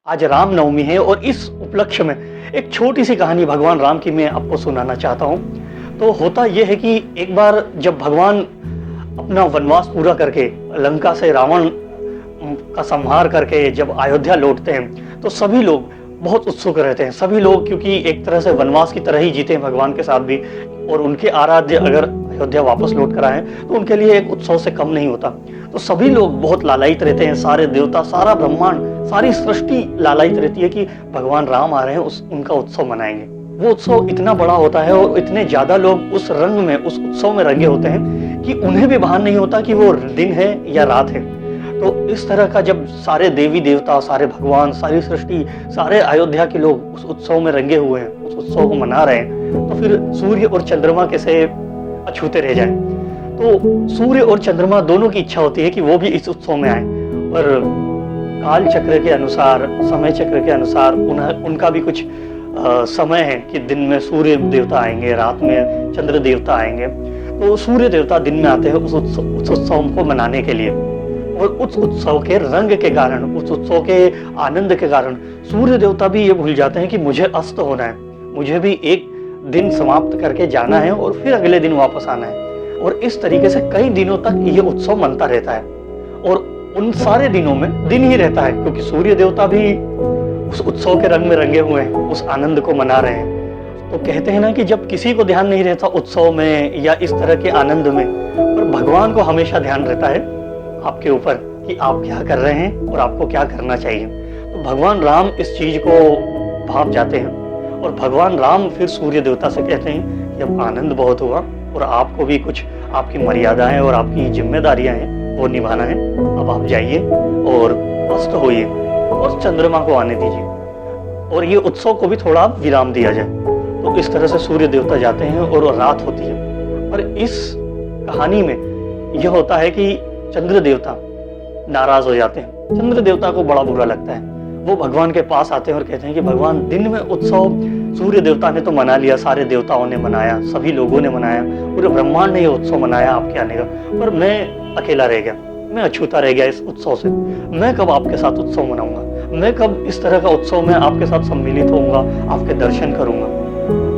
आज रामनवमी है और इस उपलक्ष्य में एक छोटी सी कहानी भगवान राम की मैं आपको सुनाना चाहता हूँ। तो होता यह है कि एक बार जब भगवान अपना वनवास पूरा करके लंका से रावण का संहार करके जब अयोध्या लौटते हैं तो सभी लोग बहुत उत्सुक रहते हैं। सभी लोग क्योंकि एक तरह से वनवास की तरह ही जीते हैं भगवान के साथ भी, और उनके आराध्य अगर अयोध्या वापस लौट कर आए तो उनके लिए एक उत्सव से कम नहीं होता। तो सभी लोग बहुत लालायित रहते हैं, सारे देवता, सारा ब्रह्मांड, सारी सृष्टि लालायित रहती है कि भगवान राम आ रहे हैं, उनका उत्सव मनाएंगे। वो उत्सव इतना बड़ा होता है और इतने ज्यादा लोग उस रंग में, उस उत्सव में रंगे होते हैं कि उन्हें भी भान नहीं होता कि वो दिन है या रात है। तो इस तरह का जब सारे देवी देवता, सारे भगवान, सारी सृष्टि, सारे अयोध्या के लोग उस उत्सव में रंगे हुए हैं, उस उत्सव को मना रहे हैं, तो फिर सूर्य और चंद्रमा कैसे अछूते रह जाएं। तो सूर्य और चंद्रमा दोनों की इच्छा होती है कि वो भी इस उत्सव में आए, पर काल चक्र के अनुसार, समय चक्र के अनुसार उनका भी कुछ समय है कि दिन में सूर्य देवता आएंगे, रात में चंद्र देवता आएंगे। तो सूर्य देवता दिन में आते हैं उस उत्सव को मनाने के लिए, और उस उत्सव के रंग के कारण, उस उत्सव के आनंद के कारण सूर्य देवता भी ये भूल जाते हैं कि मुझे अस्त होना है, मुझे भी एक दिन समाप्त करके जाना है और फिर अगले दिन वापस आना है। और इस तरीके से कई दिनों तक ये उत्सव मनता रहता है, और उन सारे दिनों में दिन ही रहता है क्योंकि सूर्य देवता भी उस उत्सव के रंग में रंगे हुए हैं, उस आनंद को मना रहे हैं। तो कहते हैं ना कि जब किसी को ध्यान नहीं रहता उत्सव में या इस तरह के आनंद में, पर भगवान को हमेशा ध्यान रहता है आपके ऊपर कि आप क्या कर रहे हैं और आपको क्या करना चाहिए। तो भगवान राम इस चीज को भाप जाते हैं, और भगवान राम फिर सूर्य देवता से कहते हैं कि अब आनंद बहुत हुआ और आपको भी कुछ आपकी मर्यादाएं और आपकी जिम्मेदारियां हैं वो निभाना है। अब आप जाइए और अस्त होइए और चंद्रमा को आने दीजिए, और ये उत्सव को भी थोड़ा विराम दिया जाए। तो इस तरह से सूर्य देवता जाते हैं और रात होती है। और इस कहानी में यह होता है कि चंद्र देवता नाराज हो जाते हैं। चंद्र देवता को बड़ा बुरा लगता है। वो भगवान के पास आते हैं और कहते हैं कि भगवान, दिन में उत्सव सूर्य देवता ने तो मना लिया, सारे देवताओं ने मनाया, सभी लोगों ने मनाया, पूरे ब्रह्मांड ने ये उत्सव मनाया आपके आने का, पर मैं अकेला रह गया, मैं अछूता रह गया इस उत्सव से। मैं कब आपके साथ उत्सव मनाऊंगा, मैं कब इस तरह का उत्सव में आपके साथ सम्मिलित होऊंगा, आपके दर्शन करूंगा।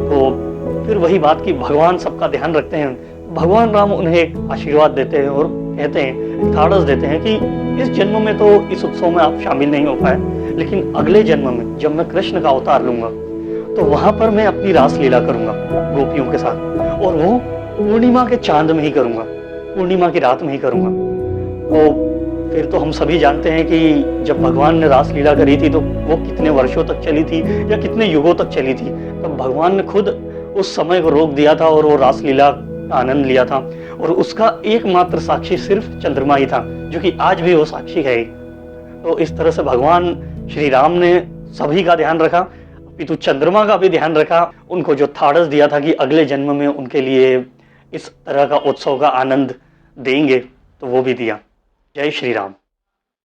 तो फिर वही बात कि भगवान सबका ध्यान रखते हैं। भगवान राम उन्हें आशीर्वाद देते हैं और कहते हैं, ढाढ़स देते हैं कि इस जन्म में तो इस उत्सव में आप शामिल नहीं हो पाए, लेकिन अगले जन्म में जब मैं कृष्ण का अवतार लूंगा तो वहां पर मैं अपनी रास लीला करूंगा गोपियों के साथ, और वो पूर्णिमा के चांद में ही करूंगा, पूर्णिमा की रात में ही करूंगा। तो फिर तो हम सभी जानते हैं कि जब भगवान ने रास लीला करी थी तो वो कितने वर्षों तक चली थी या कितने युगों तक चली थी। तब भगवान ने खुद उस समय को रोक दिया था और वो रास लीला का आनंद लिया था, और उसका एकमात्र साक्षी सिर्फ चंद्रमा ही था, जो कि आज भी वो साक्षी है। तो इस तरह से भगवान श्री राम ने सभी का ध्यान रखा, पितु चंद्रमा का भी ध्यान रखा, उनको जो ढाढ़स दिया था कि अगले जन्म में उनके लिए इस तरह का उत्सव का आनंद देंगे, तो वो भी दिया। जय श्री राम।